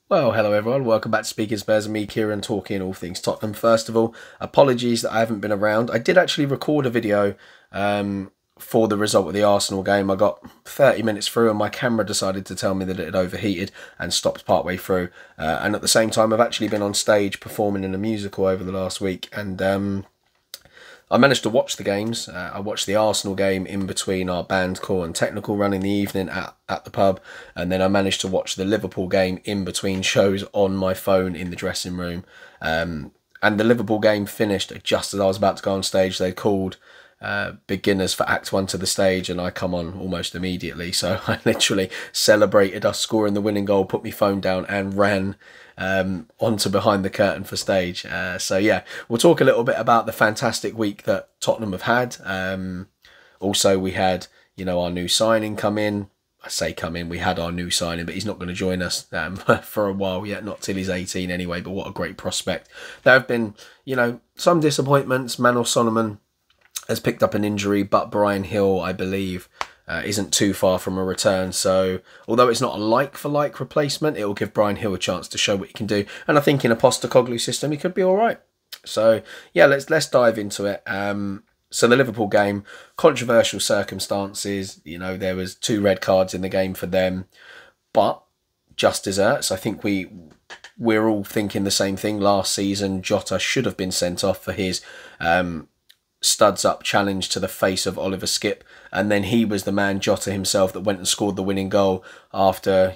Well, hello everyone. Welcome back to Speaking Spurs and me, Kieran, talking all things Tottenham. First of all, apologies that I haven't been around. I did actually record a video for the result of the Arsenal game. I got 30 minutes through and my camera decided to tell me that it had overheated and stopped partway through. And at the same time, I've actually been on stage performing in a musical over the last week, and I managed to watch the games. I watched the Arsenal game in between our band core and technical run in the evening at the pub, and then I managed to watch the Liverpool game in between shows on my phone in the dressing room. And the Liverpool game finished just as I was about to go on stage. They called beginners for Act 1 to the stage, and I come on almost immediately. So I literally celebrated us scoring the winning goal, put my phone down and ran onto behind the curtain for stage. So yeah, we'll talk a little bit about the fantastic week that Tottenham have had. Also, we had, our new signing come in. I say come in, we had our new signing, but he's not going to join us for a while yet, not till he's 18 anyway, but what a great prospect. There have been, some disappointments. Manor Solomon has picked up an injury, but Brian Hill, I believe, isn't too far from a return. So although it's not a like-for-like replacement, it will give Brian Hill a chance to show what he can do. And I think in a Postecoglou system, he could be all right. So yeah, let's dive into it. So the Liverpool game, controversial circumstances. There was 2 red cards in the game for them, but just desserts. I think we're all thinking the same thing. Last season, Jota should have been sent off for his studs up challenge to the face of Oliver Skipp, and then he was the man, Jota himself, that went and scored the winning goal after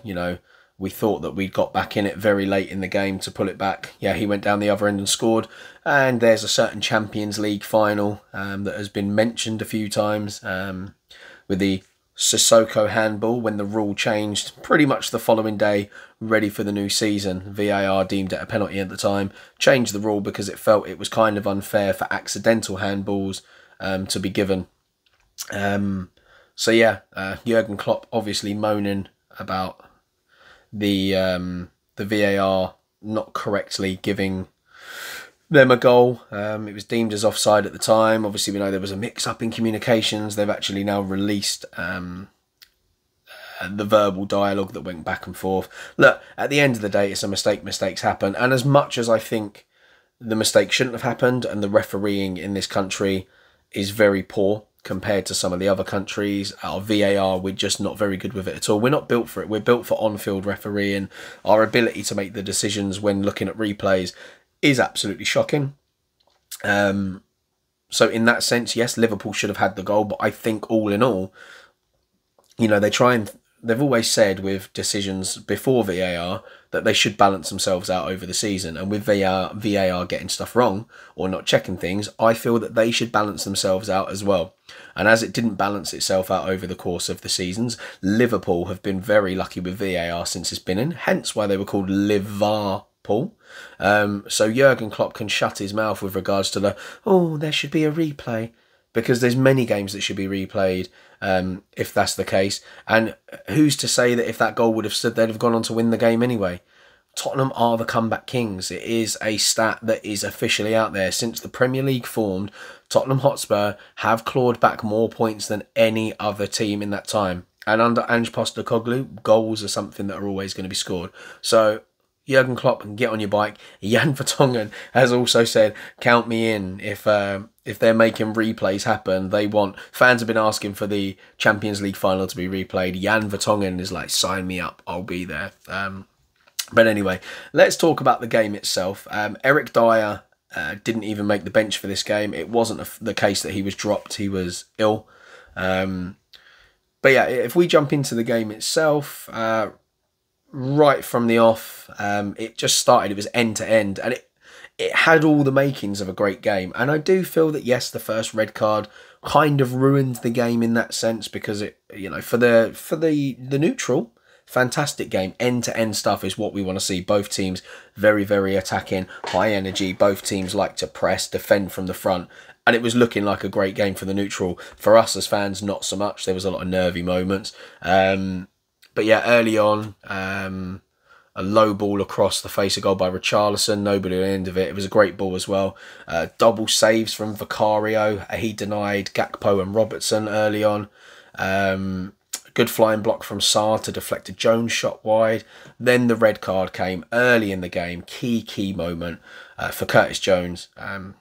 we thought that we'd got back in it very late in the game to pull it back. Yeah, he went down the other end and scored. And there's a certain Champions League final that has been mentioned a few times with the Sissoko handball, when the rule changed pretty much the following day, ready for the new season. VAR deemed it a penalty at the time, changed the rule because it felt it was kind of unfair for accidental handballs to be given. So yeah, Jurgen Klopp obviously moaning about the VAR not correctly giving them a goal. It was deemed as offside at the time. Obviously, we know there was a mix-up in communications. They've actually now released the verbal dialogue that went back and forth. Look, at the end of the day, it's a mistake. Mistakes happen. And as much as I think the mistake shouldn't have happened, and the refereeing in this country is very poor compared to some of the other countries, our VAR, we're just not very good with it at all. We're not built for it. We're built for on-field refereeing. Our ability to make the decisions when looking at replays is absolutely shocking. So in that sense, yes, Liverpool should have had the goal, but I think all in all, they've always said with decisions before VAR that they should balance themselves out over the season. And with VAR getting stuff wrong or not checking things, I feel that they should balance themselves out as well. And as it didn't balance itself out over the course of the seasons, Liverpool have been very lucky with VAR since it's been in, hence why they were called Liverpool. So Jurgen Klopp can shut his mouth with regards to there should be a replay, because there's many games that should be replayed if that's the case. And who's to say that if that goal would have stood, they'd have gone on to win the game anyway? Tottenham are the comeback kings. It is a stat that is officially out there. Since the Premier League formed, Tottenham Hotspur have clawed back more points than any other team in that time. And under Ange Postecoglou, goals are something that are always going to be scored. So Jurgen Klopp, and get on your bike. Jan Vertonghen has also said, count me in if they're making replays happen. Fans have been asking for the Champions League final to be replayed. Jan Vertonghen is like, sign me up, I'll be there. But anyway, let's talk about the game itself. Eric Dyer didn't even make the bench for this game. It wasn't the case that he was dropped, he was ill. But yeah, if we jump into the game itself, right from the off, it just started. It was end to end, and it had all the makings of a great game. And I do feel that yes, the first red card kind of ruined the game in that sense, because it, for the neutral, fantastic game. End to end stuff is what we want to see. Both teams very, very attacking, high energy. Both teams like to press, defend from the front. And it was looking like a great game for the neutral. For us as fans, not so much. There was a lot of nervy moments. But yeah, early on, a low ball across the face of goal by Richarlison. Nobody at the end of it. It was a great ball as well. Double saves from Vicario. He denied Gakpo and Robertson early on. Good flying block from Sarr to deflect a Jones shot wide. Then the red card came early in the game. Key moment for Curtis Jones.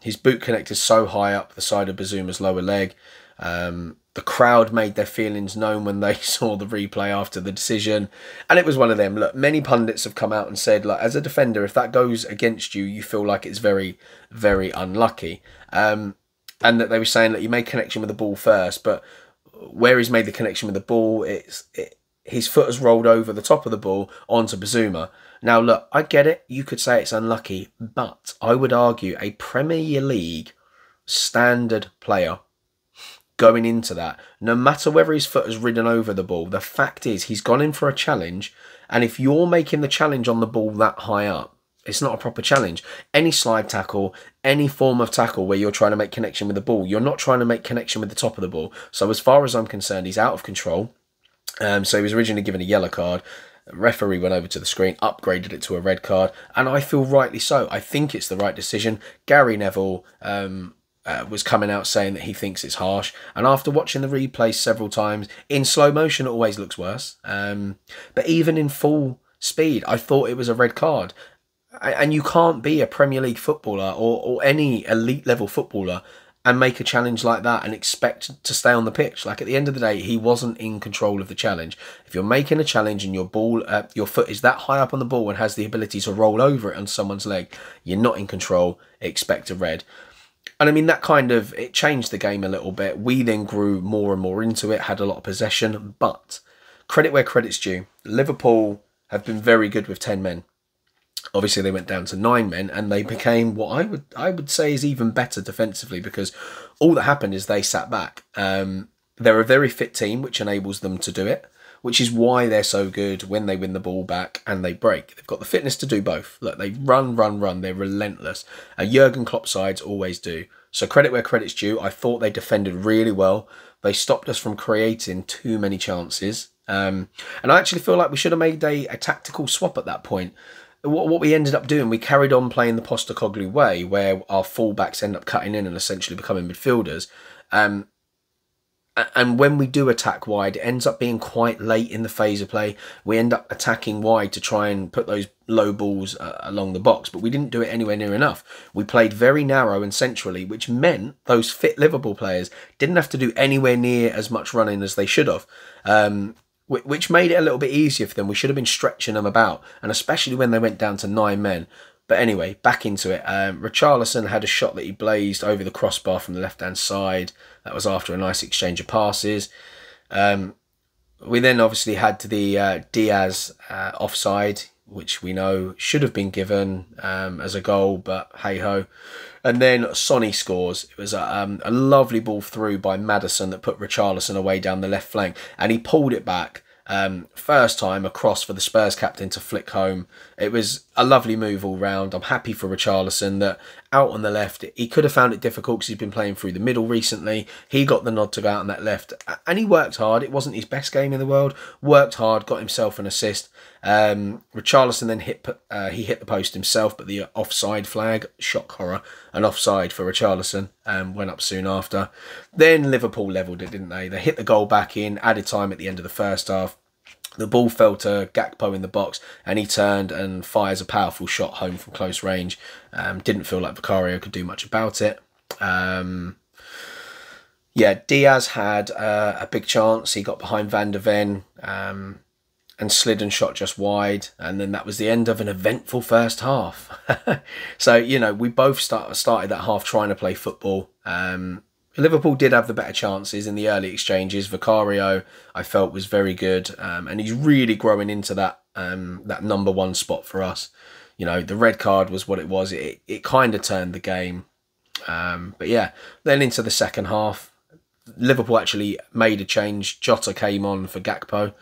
His boot connected so high up the side of Bazuma's lower leg. The crowd made their feelings known when they saw the replay after the decision. And it was one of them. Look, many pundits have come out and said, like, as a defender, if that goes against you, you feel like it's very, very unlucky. And that they were saying that you made connection with the ball first, but where he's made the connection with the ball, his foot has rolled over the top of the ball onto Bazuma. Now, look, I get it. You could say it's unlucky, but I would argue a Premier League standard player going into that, no matter whether his foot has ridden over the ball, the fact is he's gone in for a challenge, and if you're making the challenge on the ball that high up, it's not a proper challenge. Any slide tackle, any form of tackle where you're trying to make connection with the ball, you're not trying to make connection with the top of the ball. So as far as I'm concerned, he's out of control. So he was originally given a yellow card. The referee went over to the screen, upgraded it to a red card, and I feel rightly so. I think it's the right decision. Gary Neville was coming out saying that he thinks it's harsh, and after watching the replay several times, in slow motion it always looks worse. But even in full speed, I thought it was a red card. And you can't be a Premier League footballer or any elite level footballer and make a challenge like that and expect to stay on the pitch. Like, at the end of the day, he wasn't in control of the challenge. If you're making a challenge and your foot is that high up on the ball and has the ability to roll over it on someone's leg, you're not in control. Expect a red. And I mean, that it changed the game a little bit. We then grew more and more into it, had a lot of possession, but credit where credit's due. Liverpool have been very good with 10 men. Obviously, they went down to 9 men, and they became what I would say is even better defensively, because all that happened is they sat back. They're a very fit team, which enables them to do it, which is why they're so good when they win the ball back and they break. They've got the fitness to do both. Look, they run. They're relentless. Jurgen Klopp sides always do. So credit where credit's due. I thought they defended really well. They stopped us from creating too many chances. And I actually feel like we should have made a tactical swap at that point. What we ended up doing, we carried on playing the Postecoglou way, where our fullbacks end up cutting in and essentially becoming midfielders. And when we do attack wide, it ends up being quite late in the phase of play. We end up attacking wide to try and put those low balls along the box, but we didn't do it anywhere near enough. We played very narrow and centrally, which meant those fit Liverpool players didn't have to do anywhere near as much running as they should have. Which made it a little bit easier for them. We should have been stretching them about, and especially when they went down to 9 men. But anyway, back into it. Richarlison had a shot that he blazed over the crossbar from the left-hand side. That was after a nice exchange of passes. We then obviously had the Diaz offside, which we know should have been given as a goal, but hey-ho. And then Sonny scores. It was a lovely ball through by Maddison that put Richarlison away down the left flank, and he pulled it back. First time across for the Spurs captain to flick home. It was a lovely move all round. I'm happy for Richarlison that out on the left, he could have found it difficult because he's been playing through the middle recently. He got the nod to go out on that left, and he worked hard. It wasn't his best game in the world. Worked hard, got himself an assist. Richarlison then hit the post himself, but the offside flag, shock horror, an offside for Richarlison, went up soon after. Then Liverpool levelled it, didn't they? They hit the goal back in, added time at the end of the first half. The ball fell to Gakpo in the box, and he turned and fires a powerful shot home from close range. Didn't feel like Vicario could do much about it. Yeah, Diaz had a big chance. He got behind Van der Ven and slid and shot just wide. And then that was the end of an eventful first half. So, you know, we both started that half trying to play football. Liverpool did have the better chances in the early exchanges. Vicario, I felt, was very good. And he's really growing into that number 1 spot for us. You know, the red card was what it was. It kind of turned the game. But yeah, then into the second half, Liverpool actually made a change. Jota came on for Gakpo.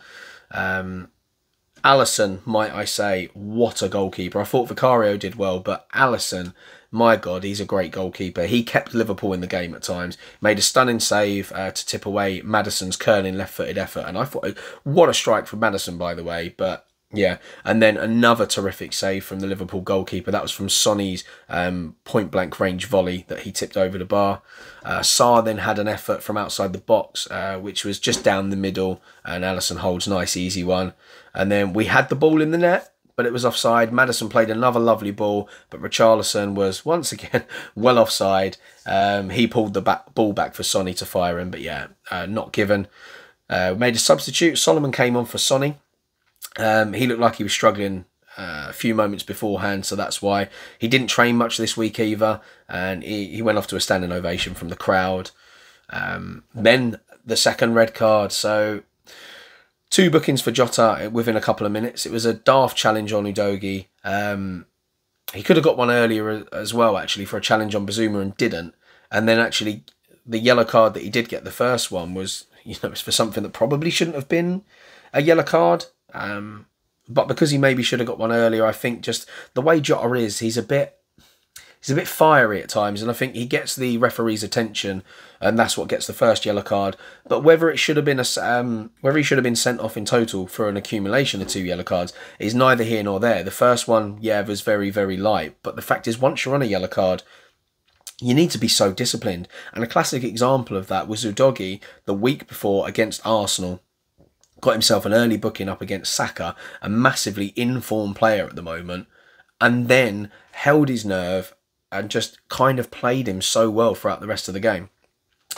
Alisson, might I say, what a goalkeeper. I thought Vicario did well, but Alisson, my God, he's a great goalkeeper. He kept Liverpool in the game at times. Made a stunning save to tip away Maddison's curling left-footed effort. And I thought, what a strike from Maddison, by the way. But Yeah, and then another terrific save from the Liverpool goalkeeper. That was from Sonny's point-blank range volley that he tipped over the bar. Sarr then had an effort from outside the box, which was just down the middle, and Alisson holds nice, easy one. And then we had the ball in the net, but it was offside. Maddison played another lovely ball, but Richarlison was once again well offside. He pulled the ball back for Sonny to fire him, but yeah, not given. Made a substitute. Solomon came on for Sonny. He looked like he was struggling a few moments beforehand, so that's why. He didn't train much this week either, and he went off to a standing ovation from the crowd. Then the second red card, so 2 bookings for Jota within a couple of minutes. It was a daft challenge on Udogie. He could have got one earlier as well, actually, for a challenge on Bazuma and didn't. And then actually the yellow card that he did get, the first one, was, it was for something that probably shouldn't have been a yellow card. But because he maybe should have got one earlier, I think just the way Jota is, he's a bit fiery at times, and I think he gets the referee's attention, and that's what gets the first yellow card. But whether it should have been whether he should have been sent off in total for an accumulation of 2 yellow cards is neither here nor there. The first one, yeah, was very, very light, but the fact is, once you're on a yellow card, you need to be so disciplined. And a classic example of that was Udogie the week before against Arsenal. Got himself an early booking up against Saka, a massively in-form player at the moment, and then held his nerve and just kind of played him so well throughout the rest of the game.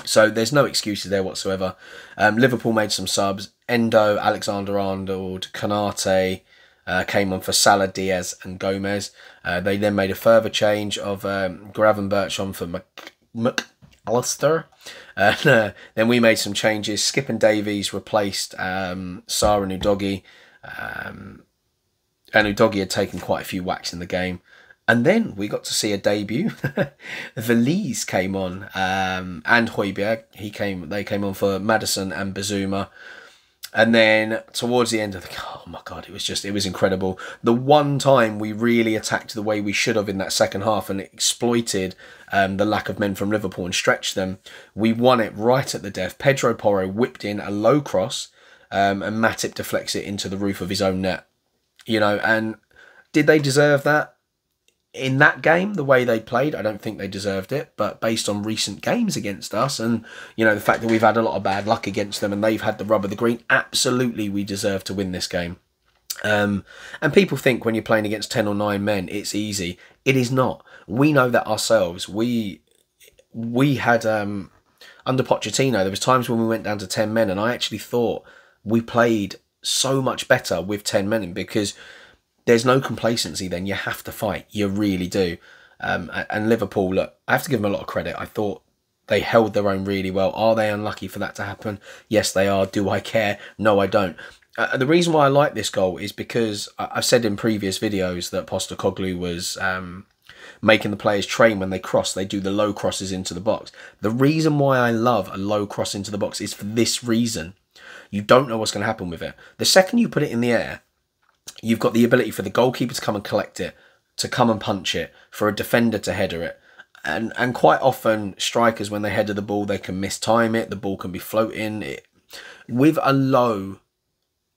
So there's no excuses there whatsoever. Liverpool made some subs. Endo, Alexander-Arnold, Konate came on for Salah, Diaz and Gomez. They then made a further change of Gravenberch on for McAllister. Then we made some changes. Skip and Davies replaced Sarr and Udogie. And Udogie had taken quite a few whacks in the game. And then we got to see a debut. Valise came on, and Højbjerg. They came on for Maddison and Bazuma. And then towards the end of the, oh my God, it was incredible. The one time we really attacked the way we should have in that second half and exploited the lack of men from Liverpool and stretched them, we won it right at the death. Pedro Porro whipped in a low cross, and Matip deflects it into the roof of his own net. And did they deserve that? In that game, the way they played, I don't think they deserved it. But based on recent games against us and, the fact that we've had a lot of bad luck against them and they've had the rub of the green, absolutely we deserve to win this game. And people think when you're playing against 10 or 9 men, it's easy. It is not. We know that ourselves. We had, under Pochettino, there was times when we went down to 10 men and I actually thought we played so much better with 10 men in, because there's no complacency then. You have to fight. You really do. And Liverpool, look, I have to give them a lot of credit. I thought they held their own really well. Are they unlucky for that to happen? Yes, they are. Do I care? No, I don't. The reason why I like this goal is because I've said in previous videos that Postecoglou was making the players train when they cross. They do the low crosses into the box. The reason why I love a low cross into the box is for this reason. You don't know what's going to happen with it. The second you put it in the air, you've got the ability for the goalkeeper to come and collect it, to come and punch it, for a defender to header it. And quite often, strikers, when they header the ball, they can mistime it. The ball can be floating. With a low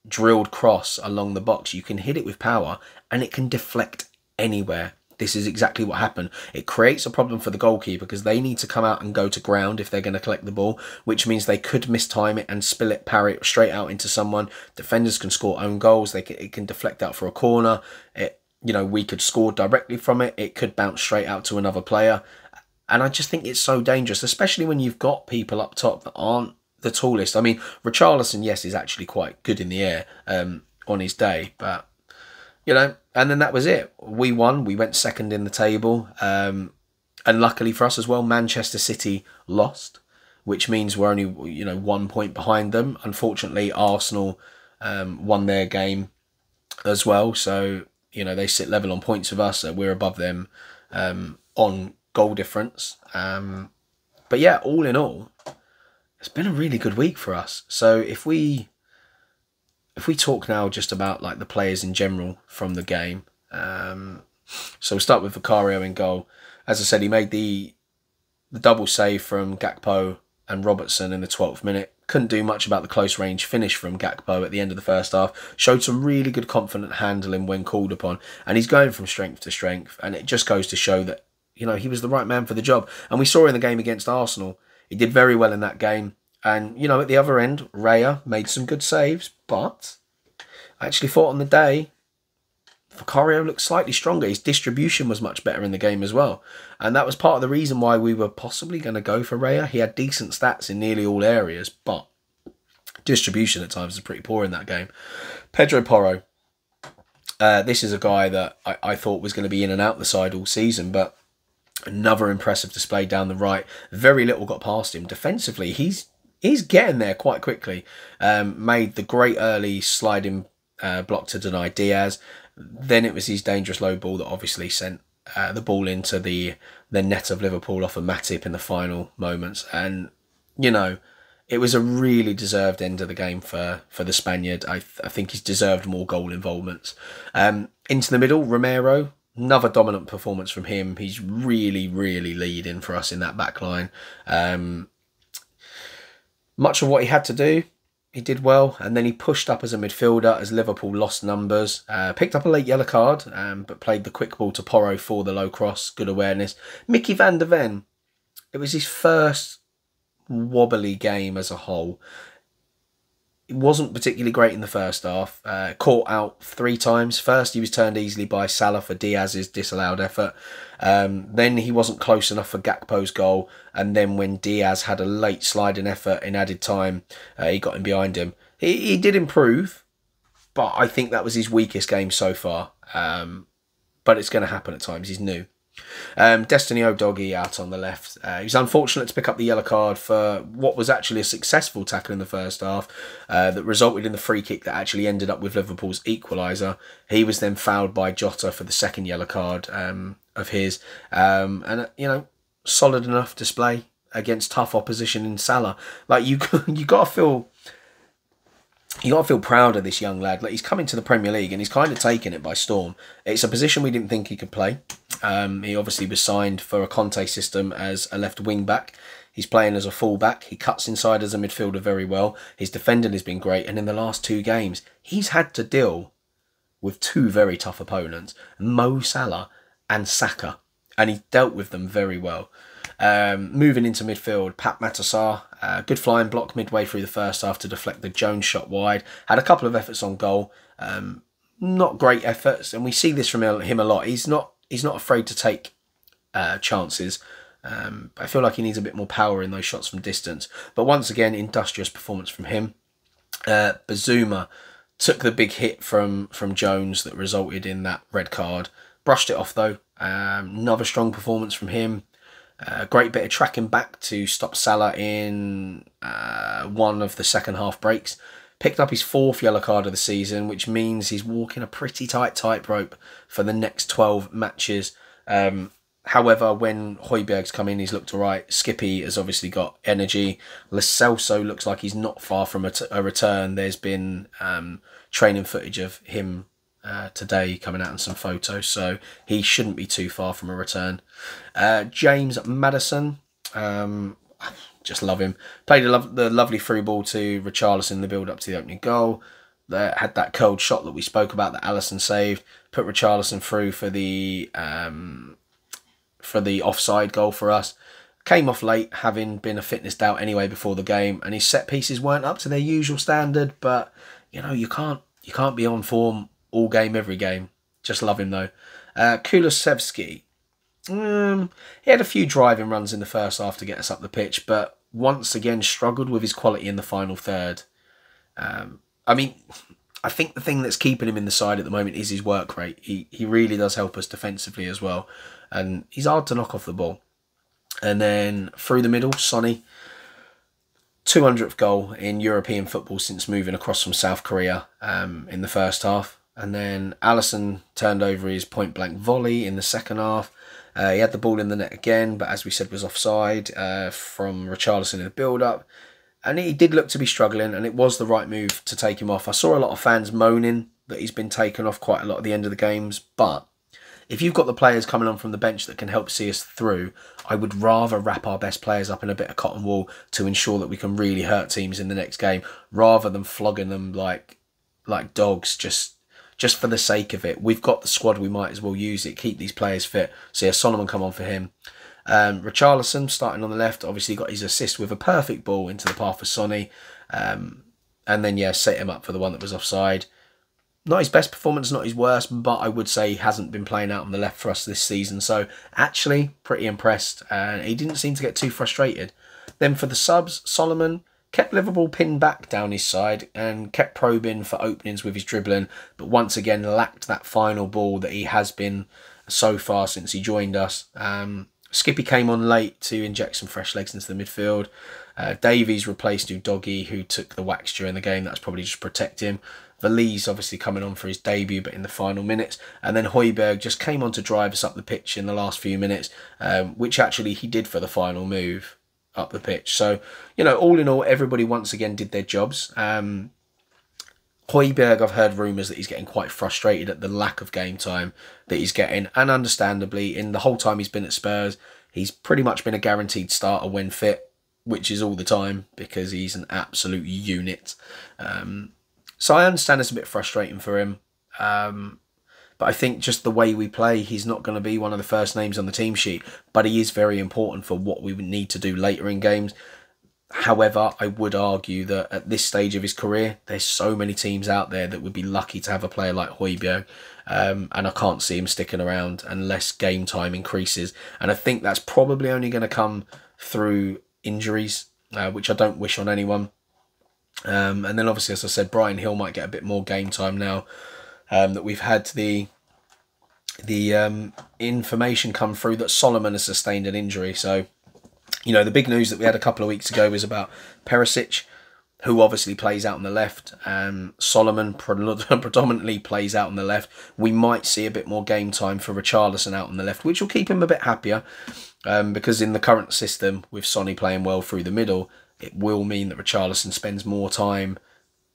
drilled cross along the box, you can hit it with power and it can deflect anywhere. This is exactly what happened. It creates a problem for the goalkeeper because they need to come out and go to ground if they're going to collect the ball, which means they could mistime it and spill it, parry it straight out into someone. Defenders can score own goals. It can deflect out for a corner. We could score directly from it. It could bounce straight out to another player. And I just think it's so dangerous, especially when you've got people up top that aren't the tallest. I mean, Richarlison, yes, is actually quite good in the air on his day, but and then that was it. We won. We went second in the table. And luckily for us as well, Manchester City lost, which means we're only, 1 point behind them. Unfortunately, Arsenal won their game as well. So, they sit level on points with us. So we're above them on goal difference. But yeah, all in all, it's been a really good week for us. So if we talk now just about like the players in general from the game, so we'll start with Vicario in goal. As I said, he made the double save from Gakpo and Robertson in the 12th minute. couldn't do much about the close range finish from Gakpo at the end of the first half. Showed some really good confident handling when called upon. And he's going from strength to strength. And it just goes to show that, you know, he was the right man for the job. And we saw in the game against Arsenal, he did very well in that game. And, you know, at the other end, Raya made some good saves. But I actually thought on the day, Vicario looked slightly stronger. His distribution was much better in the game as well. And that was part of the reason why we were possibly going to go for Raya. He had decent stats in nearly all areas, but distribution at times was pretty poor in that game. Pedro Porro. This is a guy that I thought was going to be in and out the side all season, but another impressive display down the right. Very little got past him. Defensively, he's getting there quite quickly. Made the great early sliding block to deny Diaz. Then it was his dangerous low ball that obviously sent the ball into the net of Liverpool off of Matip in the final moments. And, you know, it was a really deserved end of the game for the Spaniard. I think he's deserved more goal involvements. Into the middle, Romero, another dominant performance from him. He's really, really leading for us in that back line. Much of what he had to do, he did well, and then he pushed up as a midfielder as Liverpool lost numbers. Picked up a late yellow card, but played the quick ball to Porro for the low cross. Good awareness. Mickey van der Ven, it was his first wobbly game as a whole. It wasn't particularly great in the first half. Caught out 3 times. First, he was turned easily by Salah for Diaz's disallowed effort. Then he wasn't close enough for Gakpo's goal. And then when Diaz had a late sliding effort in added time, he got him behind him. He did improve, but I think that was his weakest game so far. But it's going to happen at times. He's new. Destiny O'Doggy out on the left. He was unfortunate to pick up the yellow card for what was actually a successful tackle in the first half that resulted in the free kick that actually ended up with Liverpool's equaliser. He was then fouled by Jota for the second yellow card of his. And, you know, solid enough display against tough opposition in Salah. Like, you got to feel... You got to feel proud of this young lad. Like, he's come into the Premier League and he's kind of taken it by storm. It's a position we didn't think he could play. He obviously was signed for a Conte system as a left wing back. He's playing as a full back. He cuts inside as a midfielder very well. His defending has been great. And in the last 2 games, he's had to deal with 2 very tough opponents, Mo Salah and Saka. And he dealt with them very well. Moving into midfield, Pat Matasar, good flying block midway through the first half to deflect the Jones shot wide. Had a couple of efforts on goal, not great efforts, and we see this from him a lot. He's not afraid to take chances. I feel like he needs a bit more power in those shots from distance. But once again, industrious performance from him. Bazuma took the big hit from Jones that resulted in that red card. Brushed it off though. Another strong performance from him. Great bit of tracking back to stop Salah in one of the second half breaks. Picked up his 4th yellow card of the season, which means he's walking a pretty tight tightrope for the next 12 matches. However, when Højbjerg's come in, he's looked alright. Skippy has obviously got energy. Lo Celso looks like he's not far from a return. There's been training footage of him today coming out in some photos, so he shouldn't be too far from a return. James Maddison, just love him. Played the lovely through ball to Richarlison in the build up to the opening goal. Had that curled shot that we spoke about that Alisson saved. Put Richarlison through for the offside goal for us. Came off late, having been a fitness doubt anyway before the game, and his set pieces weren't up to their usual standard. But you know, you can't be on form all game, every game. Just love him though. Kulusevski. He had a few driving runs in the first half to get us up the pitch, but once again struggled with his quality in the final third. I mean, I think the thing that's keeping him in the side at the moment is his work rate. He really does help us defensively as well. And he's hard to knock off the ball. And then through the middle, Sonny. 200th goal in European football since moving across from South Korea in the first half. And then Alisson turned over his point-blank volley in the second half. He had the ball in the net again, but as we said, was offside from Richarlison in the build-up. And he did look to be struggling, and it was the right move to take him off. I saw a lot of fans moaning that he's been taken off quite a lot at the end of the games, but if you've got the players coming on from the bench that can help see us through, I would rather wrap our best players up in a bit of cotton wool to ensure that we can really hurt teams in the next game, rather than flogging them like dogs just for the sake of it. We've got the squad, we might as well use it, keep these players fit. So yeah, Solomon come on for him. Richarlison starting on the left, obviously got his assist with a perfect ball into the path of Sonny. And then yeah, set him up for the one that was offside. Not his best performance, not his worst, but I would say he hasn't been playing out on the left for us this season. So actually pretty impressed. He didn't seem to get too frustrated. Then for the subs, Solomon kept Liverpool pinned back down his side and kept probing for openings with his dribbling, but once again lacked that final ball that he has been so far since he joined us. Skippy came on late to inject some fresh legs into the midfield. Davies replaced Udogie, who took the wax during the game. That's probably just protect him. Valise obviously coming on for his debut, but in the final minutes. And then Højbjerg just came on to drive us up the pitch in the last few minutes, which actually he did for the final move up the pitch. So, you know, all in all, everybody once again did their jobs. Højbjerg, I've heard rumours that he's getting quite frustrated at the lack of game time that he's getting. And understandably, in the whole time he's been at Spurs, he's pretty much been a guaranteed starter when fit, which is all the time because he's an absolute unit. So I understand it's a bit frustrating for him. But I think just the way we play, he's not going to be one of the first names on the team sheet. But he is very important for what we would need to do later in games. However, I would argue that at this stage of his career, there's so many teams out there that would be lucky to have a player like Højbjerg. And I can't see him sticking around unless game time increases. And I think that's probably only going to come through injuries, which I don't wish on anyone. And then obviously, as I said, Brian Hill might get a bit more game time now that we've had the information come through that Solomon has sustained an injury. So, you know, the big news that we had a couple of weeks ago was about Perisic, who obviously plays out on the left. Solomon predominantly plays out on the left. We might see a bit more game time for Richarlison out on the left, which will keep him a bit happier. Because in the current system, with Sonny playing well through the middle, it will mean that Richarlison spends more time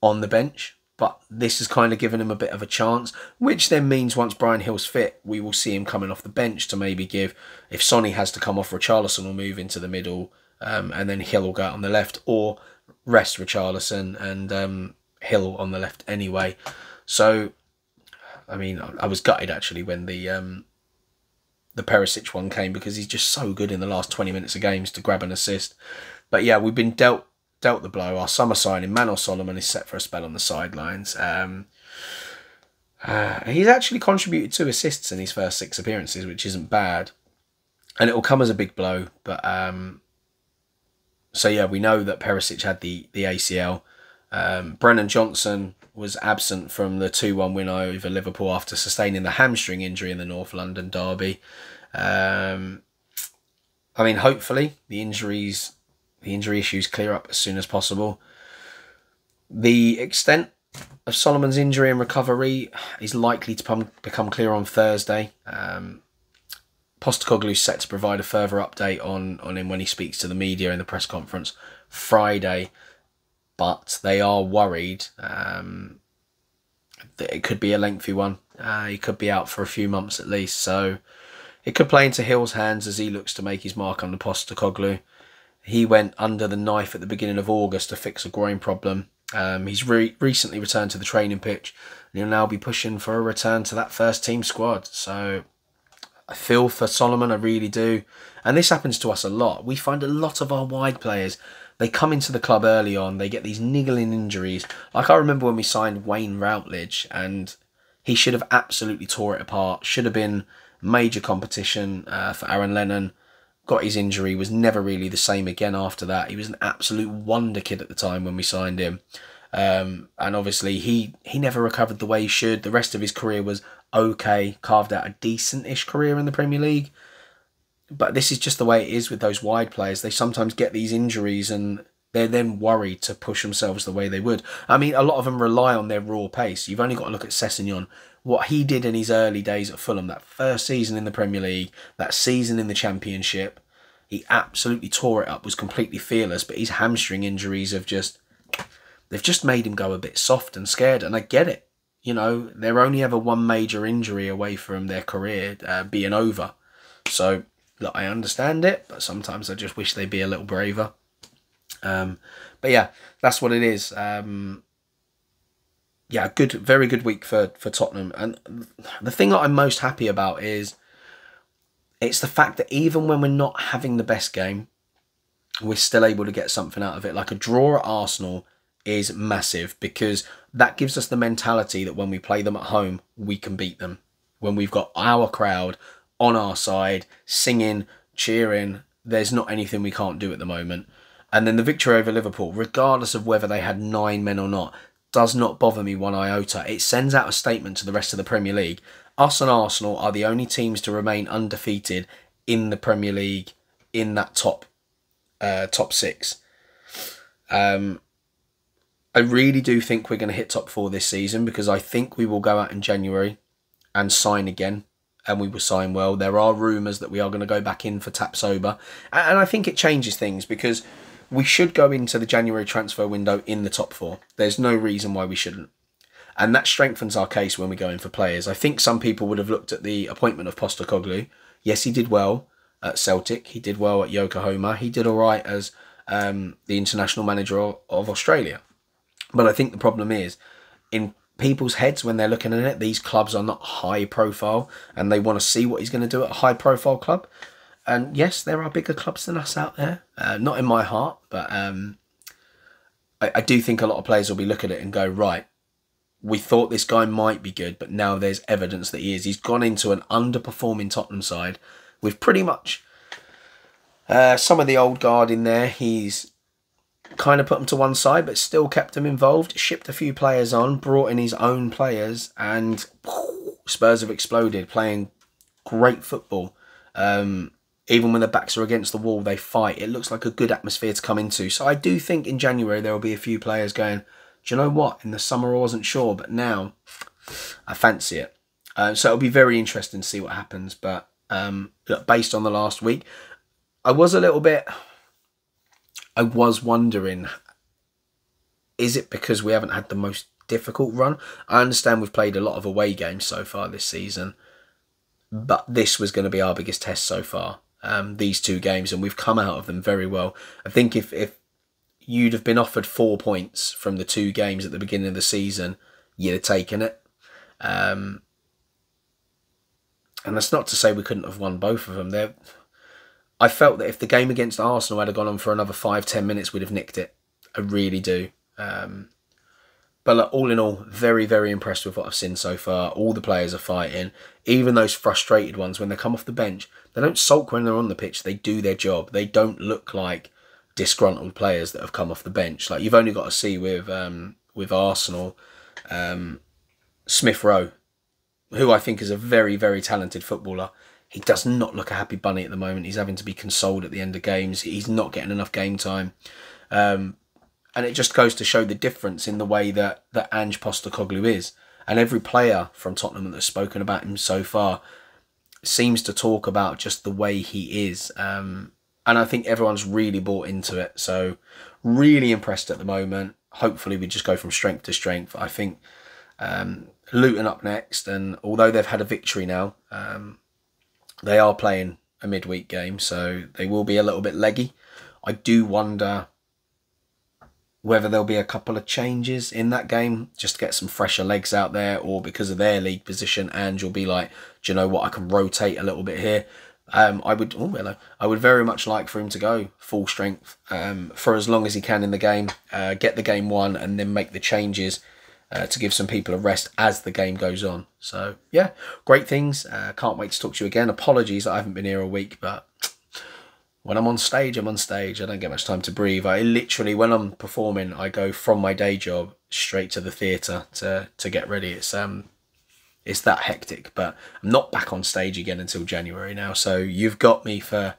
on the bench. But this has kind of given him a bit of a chance, which then means once Brian Hill's fit, we will see him coming off the bench to maybe give, if Sonny has to come off, Richarlison will move into the middle, and then Hill will go out on the left, or rest Richarlison and Hill on the left anyway. So, I mean, I was gutted actually when the Perisic one came, because he's just so good in the last 20 minutes of games to grab an assist. But yeah, we've been dealt the blow. Our summer signing, Manor Solomon, is set for a spell on the sidelines. He's actually contributed 2 assists in his first 6 appearances, which isn't bad. And it will come as a big blow. But so yeah, we know that Perisic had the ACL. Brennan Johnson was absent from the 2-1 win over Liverpool after sustaining the hamstring injury in the North London derby. I mean, hopefully the injury issues clear up as soon as possible. The extent of Solomon's injury and recovery is likely to become clear on Thursday. Postecoglou is set to provide a further update on him when he speaks to the media in the press conference Friday. But they are worried that it could be a lengthy one. He could be out for a few months at least. So it could play into Hill's hands as he looks to make his mark under Postecoglou. He went under the knife at the beginning of August to fix a groin problem. He's recently returned to the training pitch, and he'll now be pushing for a return to that first team squad. So I feel for Solomon, I really do. And this happens to us a lot. We find a lot of our wide players, they come into the club early on, they get these niggling injuries. Like I remember when we signed Wayne Routledge, and he should have absolutely tore it apart. Should have been major competition for Aaron Lennon. Got his injury, was never really the same again after that. He was an absolute wonder kid at the time when we signed him. And obviously he never recovered the way he should. The rest of his career was okay, carved out a decent-ish career in the Premier League. But this is just the way it is with those wide players. They sometimes get these injuries and they're then worried to push themselves the way they would. I mean, a lot of them rely on their raw pace. You've only got to look at Sessegnon. What he did in his early days at Fulham, that first season in the Premier League, that season in the Championship, he absolutely tore it up, was completely fearless, but his hamstring injuries have just made him go a bit soft and scared, and I get it. you know, they're only ever one major injury away from their career being over. So, look, I understand it, but sometimes I just wish they'd be a little braver. But yeah, that's what it is. Yeah, very good week for Tottenham. And the thing that I'm most happy about is it's the fact that even when we're not having the best game, we're still able to get something out of it. Like a draw at Arsenal is massive, because that gives us the mentality that when we play them at home, we can beat them. When we've got our crowd on our side, singing, cheering, there's not anything we can't do at the moment. And then the victory over Liverpool, regardless of whether they had 9 men or not, does not bother me one iota. It sends out a statement to the rest of the Premier League. Us and Arsenal are the only teams to remain undefeated in the Premier League in that top 6. I really do think we're going to hit top 4 this season, because I think we will go out in January and sign again, and we will sign well. There are rumours that we are going to go back in for tap sober, and I think it changes things, because we should go into the January transfer window in the top 4. There's no reason why we shouldn't. And that strengthens our case when we go in for players. I think some people would have looked at the appointment of Postecoglou. Yes, he did well at Celtic. He did well at Yokohama. He did all right as the international manager of Australia. But I think the problem is, in people's heads when they're looking at it, these clubs are not high profile, and they want to see what he's going to do at a high profile club. And yes, there are bigger clubs than us out there. Not in my heart, but I do think a lot of players will be looking at it and go, right, we thought this guy might be good, but now there's evidence that he is. He's gone into an underperforming Tottenham side with pretty much some of the old guard in there. He's kind of put them to one side, but still kept them involved, shipped a few players on, brought in his own players, and Spurs have exploded, playing great football. Even when the backs are against the wall, they fight. It looks like a good atmosphere to come into. So I do think in January there will be a few players going, do you know what? In the summer I wasn't sure, but now I fancy it. So it'll be very interesting to see what happens. But look, based on the last week, I was wondering, is it because we haven't had the most difficult run? I understand we've played a lot of away games so far this season, but this was going to be our biggest test so far, these 2 games, and we've come out of them very well. I think if you'd have been offered 4 points from the 2 games at the beginning of the season, you'd have taken it. And that's not to say we couldn't have won both of them. I felt that if the game against Arsenal had gone on for another 5-10 minutes, we'd have nicked it. I really do. But look, all in all, very, very impressed with what I've seen so far. All the players are fighting. Even those frustrated ones, when they come off the bench, they don't sulk when they're on the pitch. They do their job. They don't look like disgruntled players that have come off the bench. Like, you've only got to see with Arsenal, Smith Rowe, who I think is a very, very talented footballer. He does not look a happy bunny at the moment. He's having to be consoled at the end of games. He's not getting enough game time. And it just goes to show the difference in the way that Ange Postecoglou is. And every player from Tottenham that's spoken about him so far seems to talk about just the way he is. And I think everyone's really bought into it. So really impressed at the moment. Hopefully we just go from strength to strength. I think Luton up next. And although they've had a victory now, they are playing a midweek game. So they will be a little bit leggy. I do wonder whether there'll be a couple of changes in that game just to get some fresher legs out there, or because of their league position, Ange will be like, do you know what, I can rotate a little bit here. I would very much like for him to go full strength for as long as he can in the game, get the game won, and then make the changes to give some people a rest as the game goes on. So yeah, great things. Can't wait to talk to you again. Apologies that I haven't been here a week, but when I'm on stage, I'm on stage. I don't get much time to breathe. I literally, when I'm performing, I go from my day job straight to the theatre to get ready. It's that hectic, but I'm not back on stage again until January now. So you've got me for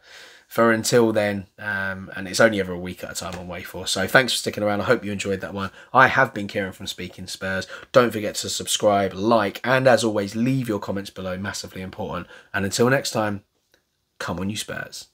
until then, and it's only ever a week at a time I'm away for. So thanks for sticking around. I hope you enjoyed that one. I have been Kieran from Speaking Spurs. Don't forget to subscribe, like, and as always, leave your comments below. Massively important. And until next time, come on you Spurs.